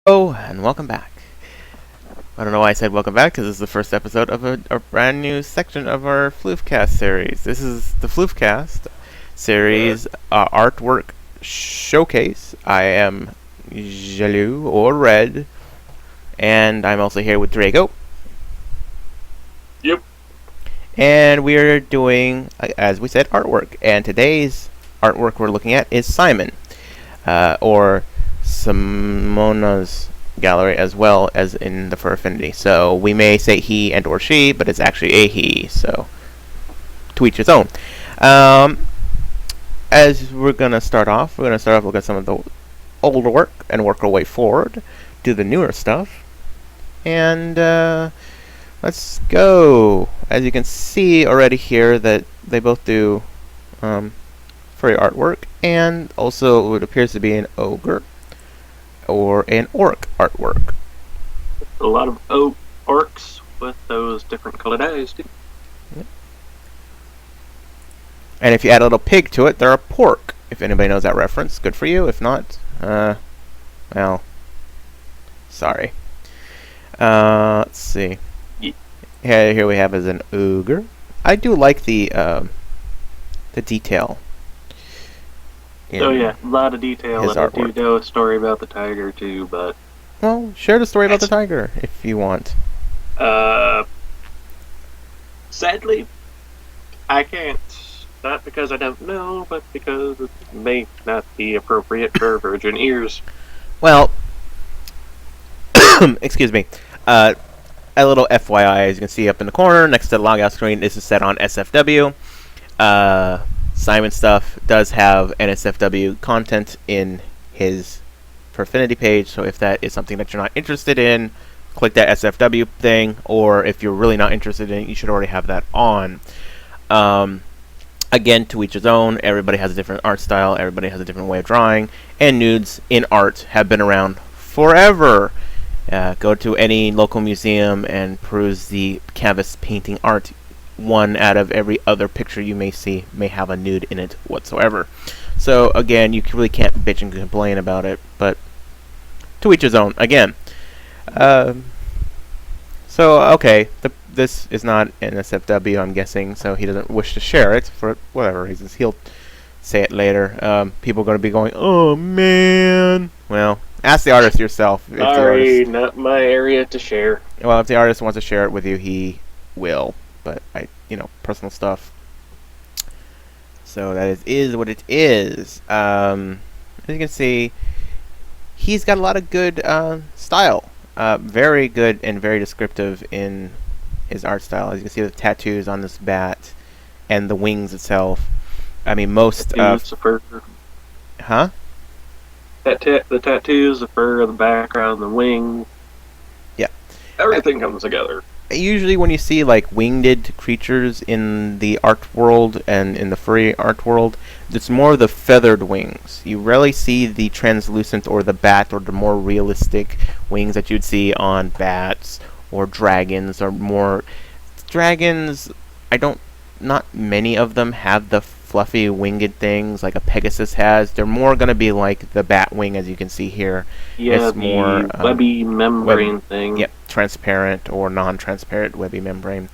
Oh, and welcome back. I don't know why I said welcome back, because this is the first episode of a brand new section of our TheFloofCast series. This is the TheFloofCast series artwork showcase. I am Jaloux, or Red, and I'm also here with Draco. Yep. And we're doing, as we said, artwork. And today's artwork we're looking at is Simon, or Simona's gallery, as well as in the Fur Affinity. So we may say he and or she, but it's actually a he, so to each his own. As we're going to start off, look at some of the older work and work our way forward to the newer stuff. And let's go. As you can see already here that they both do furry artwork, and also what appears to be an ogre or an orc artwork. A lot of orcs with those different colored eyes, too. Yep. And if you add a little pig to it, they're a pork. If anybody knows that reference, good for you. If not, well, sorry. Let's see. Yeah. Here we have as an ogre. I do like the detail. Oh yeah, a lot of detail. His I artwork. do know a story about the tiger too, but Well, share the story about the tiger if you want. Sadly, I can't. Not because I don't know, but because it may not be appropriate for virgin ears. Well, excuse me. A little FYI, as you can see up in the corner next to the logout screen, this is set on SFW. Simon stuff does have NSFW content in his Perfinity page, so if that is something that you're not interested in, click that SFW thing, or if you're really not interested in it, you should already have that on. Again, to each his own. Everybody has a different art style, everybody has a different way of drawing, and nudes in art have been around forever. Go to any local museum and peruse the canvas painting art. One out of every other picture you may see may have a nude in it whatsoever. So again, you really can't bitch and complain about it, but to each his own. Again, so okay, this is not NSFW, I'm guessing, so he doesn't wish to share it for whatever reasons. He'll say it later. People are going to be going, "Oh man." Well, ask the artist yourself. Sorry, not my area to share. Well, if the artist wants to share it with you, he will. But personal stuff. So that is what it is. As you can see, he's got a lot of good style. Very good and very descriptive in his art style. As you can see, the tattoos on this bat and the wings itself. I mean, most of the fur. Huh? The tattoos, the fur, the background, the wing. Yeah. Everything comes together. Usually when you see like winged creatures in the art world and in the furry art world, it's more the feathered wings. You rarely see the translucent or the bat or the more realistic wings that you'd see on bats or dragons or more. Dragons, not many of them have the fluffy winged things like a Pegasus has. They're more going to be like the bat wing, as you can see here. Yeah, it's more webby membrane thing. Yep, transparent or non-transparent webby membrane.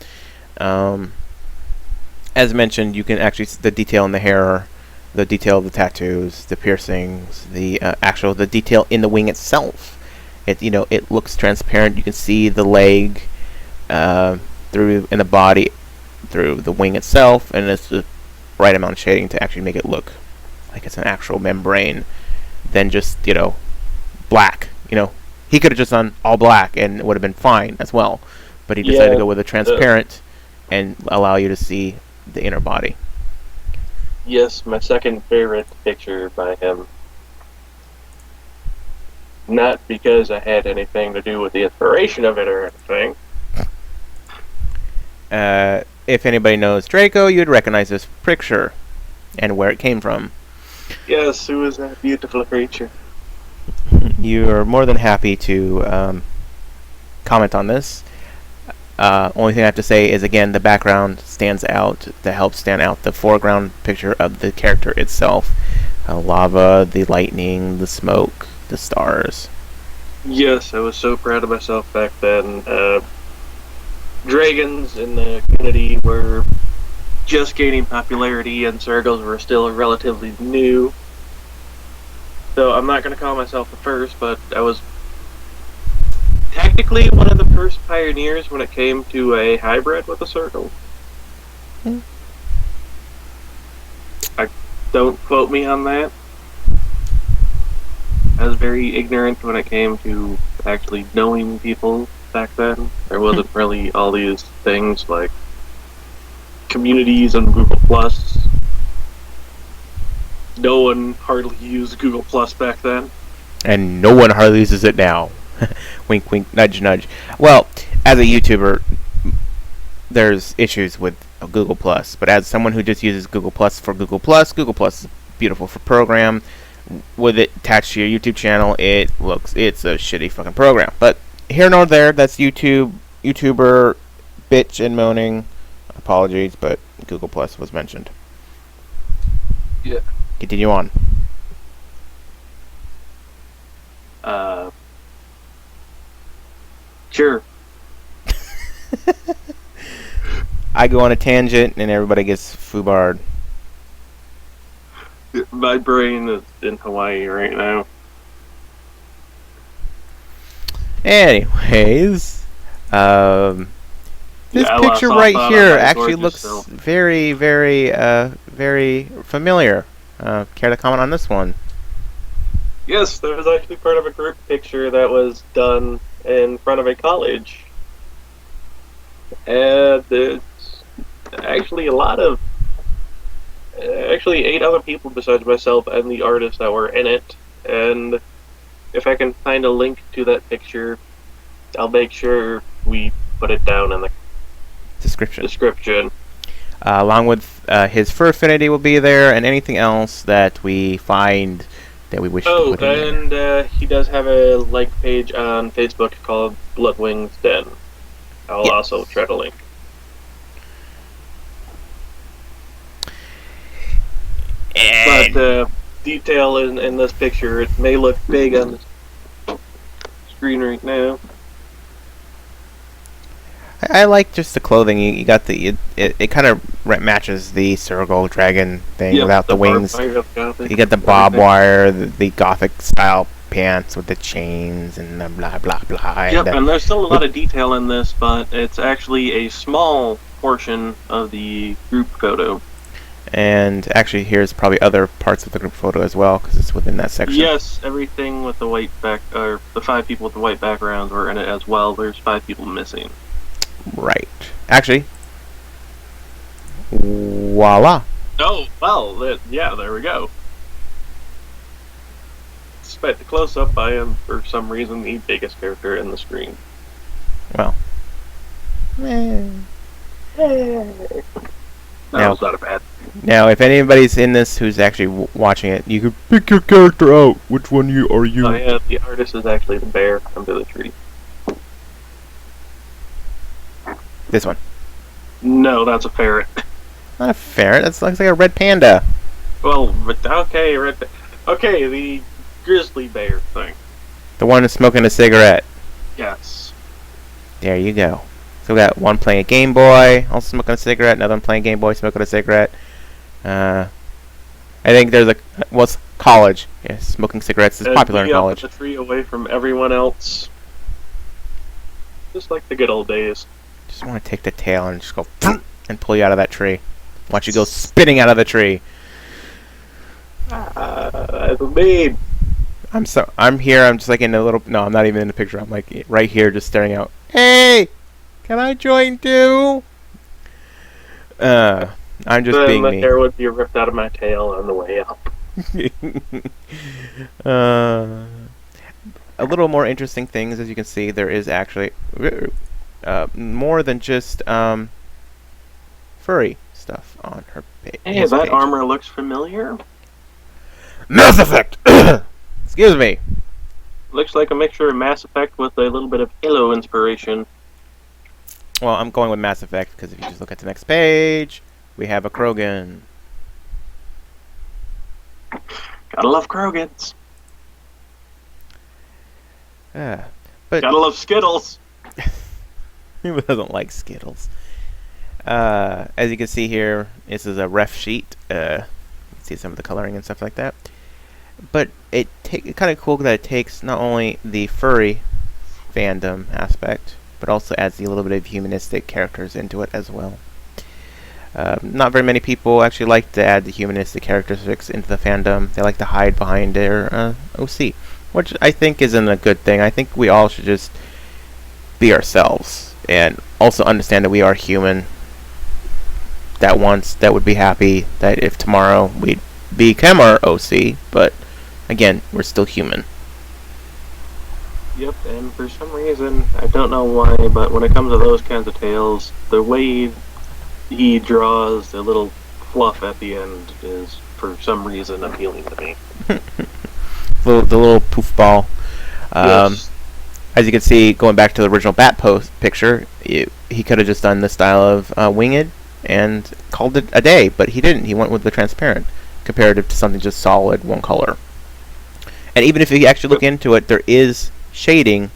As mentioned, you can actually see the detail in the hair, the detail of the tattoos, the piercings, the detail in the wing itself. It looks transparent. You can see the leg through in the body, through the wing itself, and it's the right amount of shading to actually make it look like it's an actual membrane than just black. He could have just done all black and it would have been fine as well, but he decided to go with a transparent and allow you to see the inner body. Yes, my second favorite picture by him. Not because I had anything to do with the inspiration of it or anything. If anybody knows Draco, you'd recognize this picture and where it came from. Yes, who is that beautiful creature? You're more than happy to comment on this. Only thing I have to say is, again, the background stands out to help stand out the foreground picture of the character itself. Lava, the lightning, the smoke, the stars. Yes, I was so proud of myself back then. Dragons in the community were just gaining popularity, and circles were still relatively new. So I'm not going to call myself the first, but I was technically one of the first pioneers when it came to a hybrid with a circle. Hmm. Don't quote me on that. I was very ignorant when it came to actually knowing people back then. There wasn't really all these things like communities on Google Plus. No one hardly used Google Plus back then. And no one hardly uses it now. Wink, wink, nudge, nudge. Well, as a YouTuber, there's issues with Google Plus, but as someone who just uses Google Plus for Google Plus is beautiful for program. With it attached to your YouTube channel, it's a shitty fucking program. But here nor there, that's YouTuber bitch and moaning. Apologies, but Google Plus was mentioned. Yeah. Continue on. Sure. I go on a tangent and everybody gets foobarred. My brain is in Hawaii right now. Anyways, this picture right here actually looks very, very, very familiar. Care to comment on this one? Yes, there was actually part of a group picture that was done in front of a college. And it's actually actually 8 other people besides myself and the artist that were in it. And if I can find a link to that picture, I'll make sure we put it down in the description. Along with his fur affinity will be there, and anything else that we find that we wish to put in there. And he does have a like page on Facebook called Bloodwing's Den. I'll also try to link. But the detail in this picture, it may look big on the screen right now. I like just the clothing. You got it kind of matches the circle dragon thing without the wings. You got the barbed wire, the gothic style pants with the chains and the blah blah blah. Yep, and there's still a lot of detail in this, but it's actually a small portion of the group photo. And actually, here's probably other parts of the group photo as well, because it's within that section. Yes, everything with the white or the 5 people with the white backgrounds were in it as well. There's 5 people missing. Right. Actually, voila. Oh, well, yeah, there we go. Despite the close-up, I am, for some reason, the biggest character in the screen. Well. That was not a bad thing. Now, if anybody's in this who's actually watching it, you can pick your character out. Which one are you? Oh, yeah, the artist is actually the bear under the tree. This one. No, that's a ferret. Not a ferret. That looks like a red panda. Well, okay, okay, the grizzly bear thing. The one who's smoking a cigarette. Yes. There you go. So we got one playing a Game Boy, also smoking a cigarette. Another one playing Game Boy, smoking a cigarette. I think there's it's college. Yeah, smoking cigarettes is popular in college. The tree away from everyone else. Just like the good old days. Just want to take the tail and just go and pull you out of that tree. Watch you go spinning out of the tree. That's a babe. I'm here. I'm just like in a little. No, I'm not even in the picture. I'm like right here, just staring out. Hey, can I join too? I'm just being me. The hair would be ripped out of my tail on the way up. A little more interesting things, as you can see, there is actually more than just furry stuff on her page. Hey, that armor looks familiar. Mass Effect! Excuse me. Looks like a mixture of Mass Effect with a little bit of Halo inspiration. Well, I'm going with Mass Effect because if you just look at the next page, we have a Krogan. Gotta love Krogans. But Gotta love Skittles. who doesn't like Skittles? As you can see here, this is a ref sheet. You can see some of the coloring and stuff like that. But it's kind of cool that it takes not only the furry fandom aspect, but also adds a little bit of humanistic characters into it as well. Not very many people actually like to add the humanistic characteristics into the fandom. They like to hide behind their OC, which I think isn't a good thing. I think we all should just be ourselves and also understand that we are human. That would be happy that if tomorrow we become our OC, but again, we're still human. Yep, and for some reason, I don't know why, but when it comes to those kinds of tales, the way he draws the little fluff at the end is, for some reason, appealing to me. The little poof ball. Yes. As you can see, going back to the original Bat post picture, he could have just done the style of Winged and called it a day, but he didn't. He went with the transparent, comparative to something just solid, one color. And even if you actually look into it, there is shading,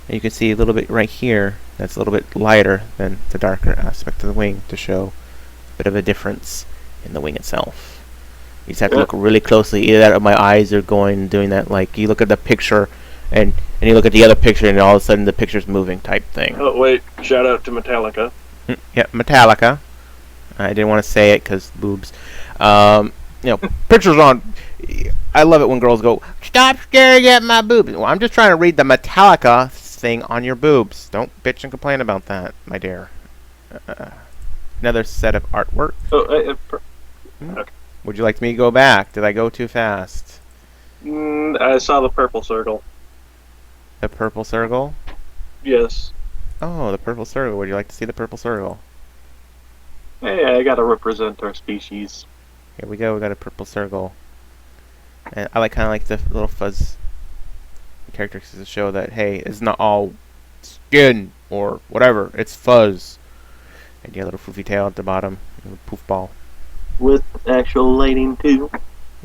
and you can see a little bit right here that's a little bit lighter than the darker aspect of the wing to show a bit of a difference in the wing itself. You just have to look really closely. Either that or my eyes are doing that, like you look at the picture and you look at the other picture and all of a sudden the picture's moving type thing. Oh wait, shout out to Metallica. Yeah, Metallica. I didn't want to say it because boobs. Pictures on. I love it when girls go, "Stop staring at my boobs." Well, I'm just trying to read the Metallica thing on your boobs. Don't bitch and complain about that, my dear. Another set of artwork. Okay. Would you like me to go back? Did I go too fast? I saw the purple circle. The purple circle? Yes. Oh, the purple circle. Would you like to see the purple circle? Hey, I gotta represent our species. Here we go. We got a purple circle. And I kind of like the little fuzz characteristics to show that, hey, it's not all skin or whatever. It's fuzz. And you got a little floofy tail at the bottom. A little poof ball. With actual lighting, too.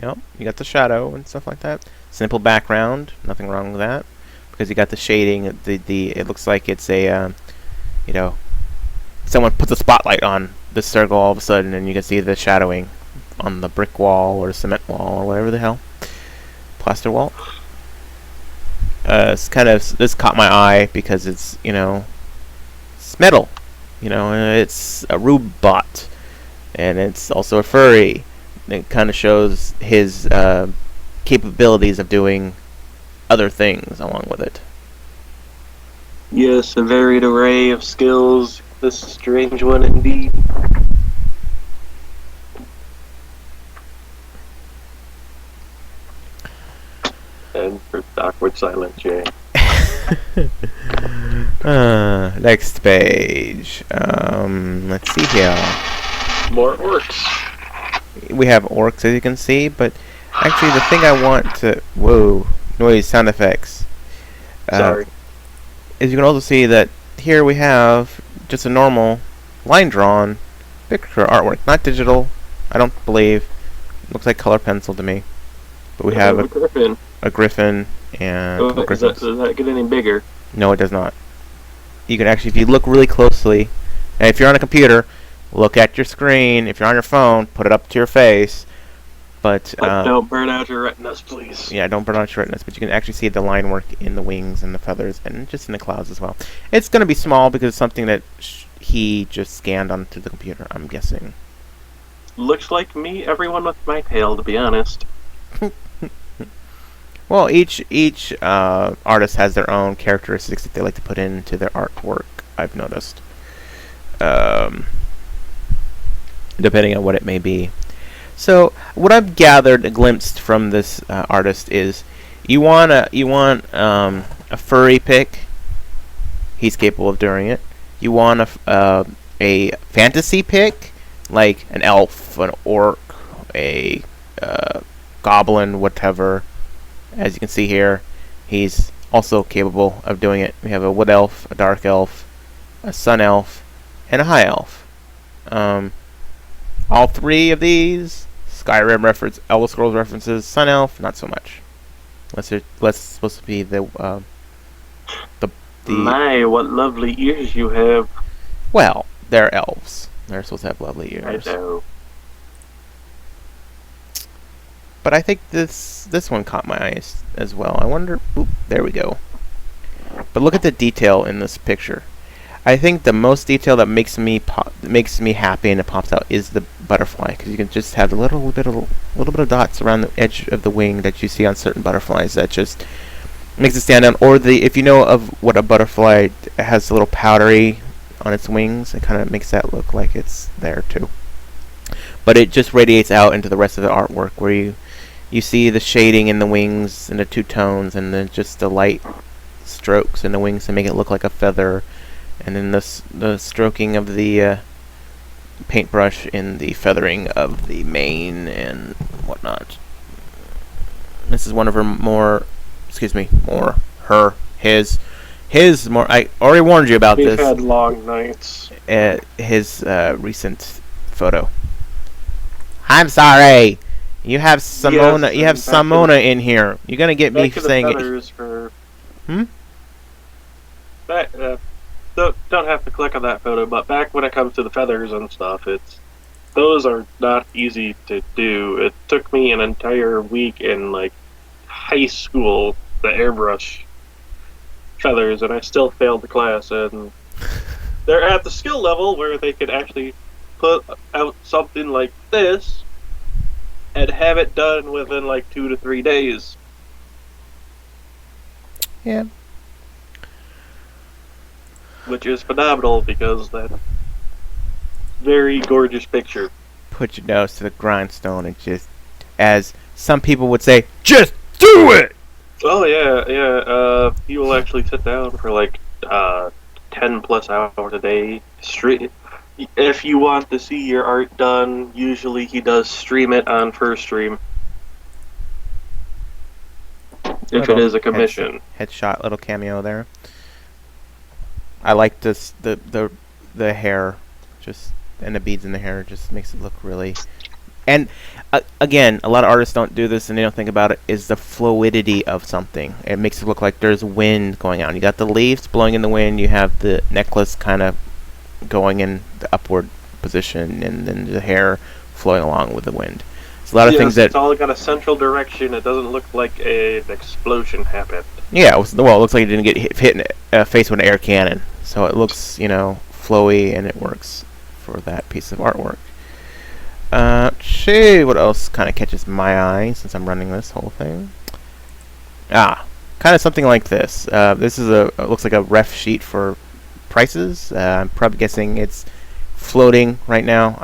Yep. You got the shadow and stuff like that. Simple background. Nothing wrong with that. Because you got the shading. It looks like it's a, someone puts a spotlight on this circle all of a sudden, and you can see the shadowing on the brick wall or cement wall or whatever the hell. Plaster wall. This caught my eye because it's, it's metal. It's a robot. And it's also a furry. It kind of shows his capabilities of doing other things along with it. Yes, a varied array of skills. This strange one indeed. And for awkward silence, Jay. Next page. Let's see here. More orcs. We have orcs, as you can see, but actually the thing I want to... Whoa. Noise sound effects. Sorry. As you can also see that here we have just a normal line-drawn picture artwork. Not digital, I don't believe. Looks like color pencil to me. But we have a griffin. A griffin and... Does that get any bigger? No, it does not. You can actually, if you look really closely, and if you're on a computer, look at your screen. If you're on your phone, put it up to your face. But don't burn out your retinas, please. Yeah, don't burn out your retinas. But you can actually see the line work in the wings and the feathers, and just in the clouds as well. It's going to be small because it's something that he just scanned onto the computer, I'm guessing. Looks like me, everyone with my tail, to be honest. Well, each artist has their own characteristics that they like to put into their artwork, I've noticed. Depending on what it may be. So, what I've gathered, glimpsed from this artist is, you want a furry pick. He's capable of doing it. You want a fantasy pick, like an elf, an orc, a goblin, whatever. As you can see here, he's also capable of doing it. We have a wood elf, a dark elf, a sun elf, and a high elf. All three of these, Skyrim reference, Elder Scrolls references, sun elf, not so much. Unless it's supposed to be the My, what lovely ears you have. Well, they're elves. They're supposed to have lovely ears. I know. But I think this one caught my eyes as well. I wonder. Oop, there we go. But look at the detail in this picture. I think the most detail that makes me happy and it pops out is the butterfly, because you can just have a little bit of dots around the edge of the wing that you see on certain butterflies that just makes it stand out. Or if you know of what a butterfly has a little powdery on its wings, it kind of makes that look like it's there too. But it just radiates out into the rest of the artwork, where you see the shading in the wings and the two tones, and then just the light strokes in the wings to make it look like a feather, and then the stroking of the paintbrush in the feathering of the mane and whatnot. This is one of her his more. I already warned you about this. We've had long nights. His recent photo. I'm sorry. You have Simona. Yes, you have Simona in here. You're gonna get me saying it. Don't have to click on that photo, but back when it comes to the feathers and stuff, those are not easy to do. It took me an entire week in like high school to airbrush feathers, and I still failed the class. And they're at the skill level where they could actually put out something like this and have it done within like 2 to 3 days. Yeah. Which is phenomenal, because that very gorgeous picture. Put your nose to the grindstone and just, as some people would say, just do it! Oh yeah. He will actually sit down for like 10 plus hours a day straight. If you want to see your art done, usually he does stream it on First Stream. If it is a commission. Headshot, little cameo there. I like this, the hair, just, and the beads in the hair just makes it look really. And again, a lot of artists don't do this and they don't think about it, is the fluidity of something. It makes it look like there's wind going on. You got the leaves blowing in the wind, you have the necklace kind of going in the upward position, and then the hair flowing along with the wind. It's a lot of things that... It's all got a central direction. It doesn't look like an explosion happened. Yeah, it looks like it didn't get hit in the face with an air cannon. So it looks, flowy, and it works for that piece of artwork. What else kind of catches my eye since I'm running this whole thing? Kind of something like this. This is looks like a ref sheet for prices. I'm probably guessing it's floating right now.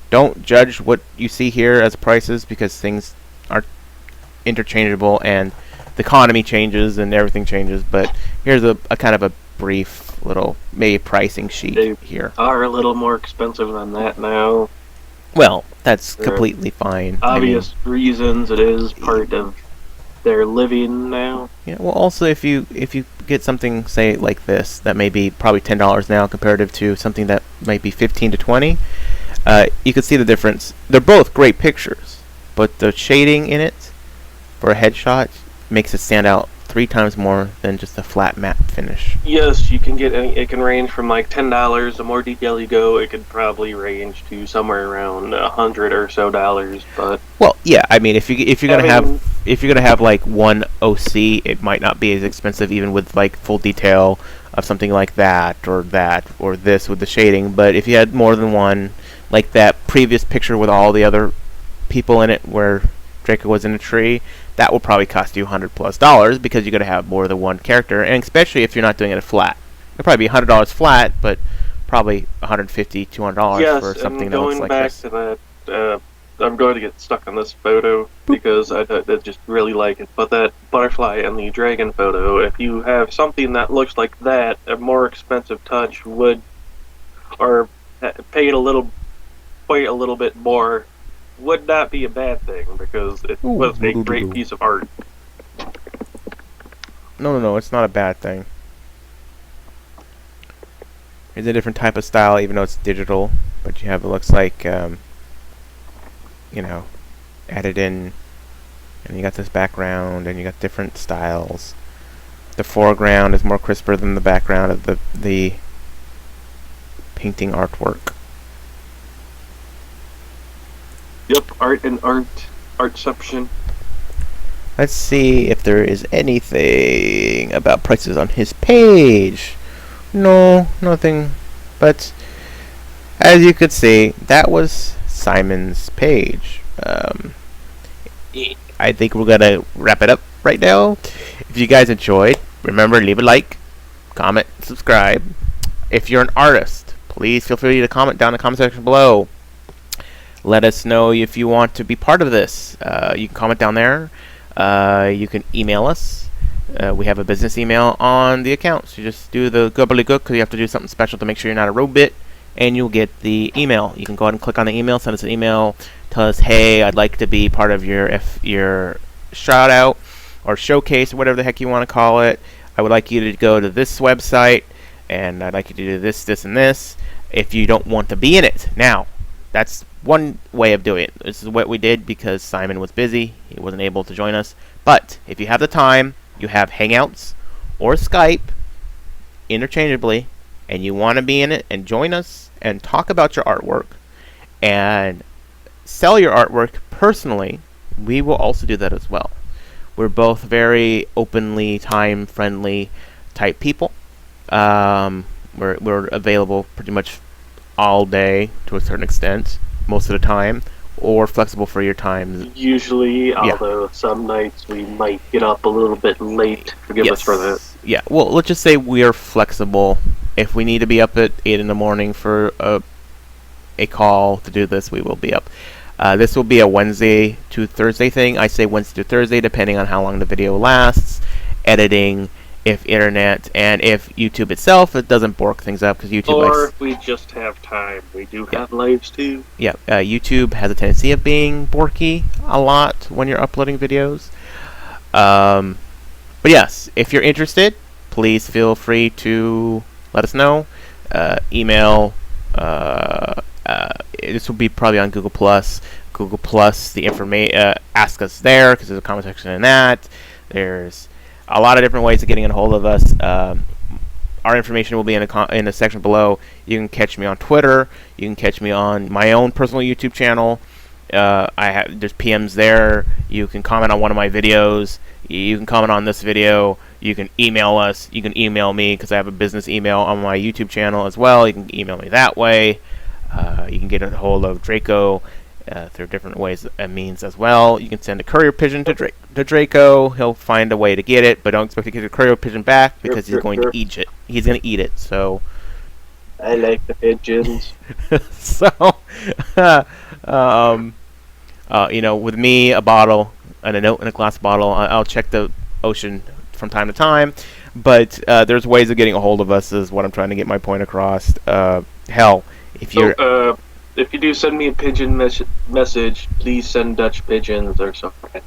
Don't judge what you see here as prices, because things are interchangeable and the economy changes and everything changes. But here's a kind of a brief little maybe pricing sheet here. They are a little more expensive than that now. Well, that's completely fine. Obvious reasons. It is part of their living now. Yeah. Well, also if you get something, say like this, that may be probably $10 now, comparative to something that might be 15 to 20, you can see the difference. They're both great pictures, but the shading in it for a headshot makes it stand out 3 times more than just a flat matte finish. Yes, you can get it can range from like $10. The more detail you go, it could probably range to somewhere around $100 or so. But well, yeah, I mean, if you're gonna have like one OC, it might not be as expensive, even with like full detail of something like that or this with the shading. But if you had more than one, like that previous picture with all the other people in it, where Draco was in a tree, that will probably cost you $100+ because you're going to have more than one character, and especially if you're not doing it flat. It'll probably be $100 flat, but probably $150, $200 for something that looks like this. Yes, and going back to that, I'm going to get stuck on this photo because I just really like it. But that butterfly and the dragon photo, if you have something that looks like that, a more expensive touch would, or paid quite a little bit more, would not be a bad thing, because it was a great piece of art. No, it's not a bad thing. It's a different type of style, even though it's digital, but you have, it looks like, added in, and you got this background, and you got different styles. The foreground is more crisper than the background of the painting artwork. Yep, artception. Let's see if there is anything about prices on his page. No, nothing. But as you could see, that was Simon's page. I think we're gonna wrap it up right now. If you guys enjoyed, remember, leave a like, comment, subscribe. If you're an artist, please feel free to comment down in the comment section below. Let us know if you want to be part of this. You can comment down there. You can email us. We have a business email on the account. So you just do the gobbledygook because you have to do something special to make sure you're not a robot, and you'll get the email. You can go ahead and click on the email, send us an email, tell us, hey, I'd like to be part of your shout out or showcase or whatever the heck you want to call it. I would like you to go to this website, and I'd like you to do this, this, and this if you don't want to be in it. Now, that's one way of doing it. This is what we did because Simon was busy. He wasn't able to join us. But if you have the time, you have Hangouts or Skype interchangeably, and you want to be in it and join us and talk about your artwork and sell your artwork personally, we will also do that as well. We're both very openly time-friendly type people. We're available pretty much all day to a certain extent, most of the time, or flexible for your time. Usually, although some nights we might get up a little bit late. Forgive us for that. Yeah, well, let's just say we are flexible. If we need to be up at 8 in the morning for a call to do this, we will be up. This will be a Wednesday to Thursday thing. I say Wednesday to Thursday, depending on how long the video lasts, editing, if internet, and if YouTube itself, it doesn't bork things up, because YouTube or if we just have time. We do have lives too. Yeah, YouTube has a tendency of being borky a lot when you're uploading videos. But yes, if you're interested, please feel free to let us know. Email. This will be probably on Google Plus. Google Plus, the information. Ask us there because there's a comment section in that. There's a lot of different ways of getting a hold of us. Our information will be in the section below. You can catch me on Twitter. You can catch me on my own personal YouTube channel. There's PMs there. You can comment on one of my videos. You can comment on this video. You can email us. You can email me because I have a business email on my YouTube channel as well. You can email me that way. You can get a hold of Draco through different ways and means as well. You can send a courier pigeon to Draco. He'll find a way to get it, but don't expect to get a courier pigeon back because he's going to eat it. He's going to eat it. So I like the pigeons. So, with me, a bottle and a note in a glass bottle. I'll check the ocean from time to time, but there's ways of getting a hold of us. Is what I'm trying to get my point across. Hell, if you do send me a pigeon message, please send Dutch pigeons or something.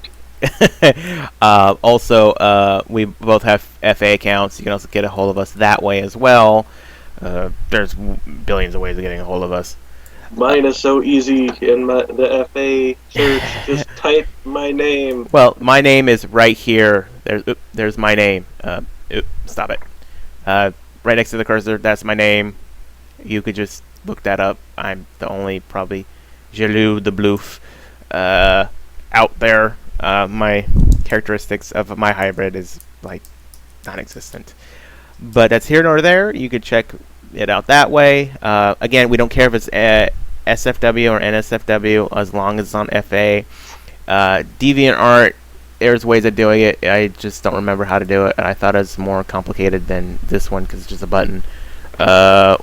Also, we both have FA accounts. You can also get a hold of us that way as well. There's billions of ways of getting a hold of us. Mine is so easy in the FA search. Just type my name. Well, my name is right here. There's my name. Stop it. Right next to the cursor, that's my name. You could just look that up. I'm the only probably Jaloux the Bloof out there. My characteristics of my hybrid is like non-existent. But that's here nor there. You could check it out that way. Again, we don't care if it's SFW or NSFW as long as it's on FA. DeviantArt, there's ways of doing it. I just don't remember how to do it, and I thought it was more complicated than this one because it's just a button.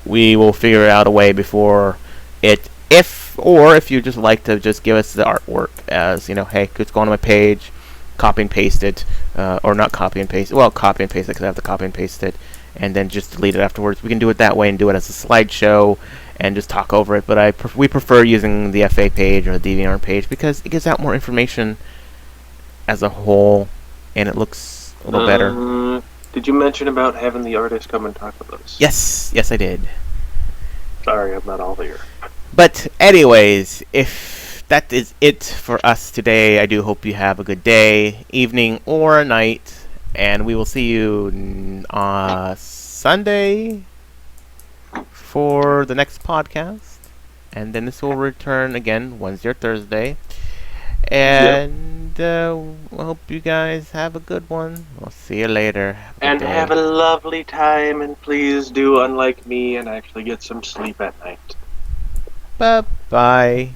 We will figure out a way before it, if you just like to just give us the artwork as, hey, just go on my page, copy and paste it, or not copy and paste, well, copy and paste it because I have to copy and paste it, and then just delete it afterwards. We can do it that way and do it as a slideshow and just talk over it, but we prefer using the FA page or the DeviantArt page because it gives out more information as a whole, and it looks a little better. Did you mention about having the artist come and talk with us? Yes, I did. Sorry, I'm not all here. But anyways, if that is it for us today, I do hope you have a good day, evening, or night. And we will see you Sunday for the next podcast. And then this will return again Wednesday or Thursday. And I hope you guys have a good one. We'll see you later. Have a lovely time, and please do, unlike me, and actually get some sleep at night. Bye-bye.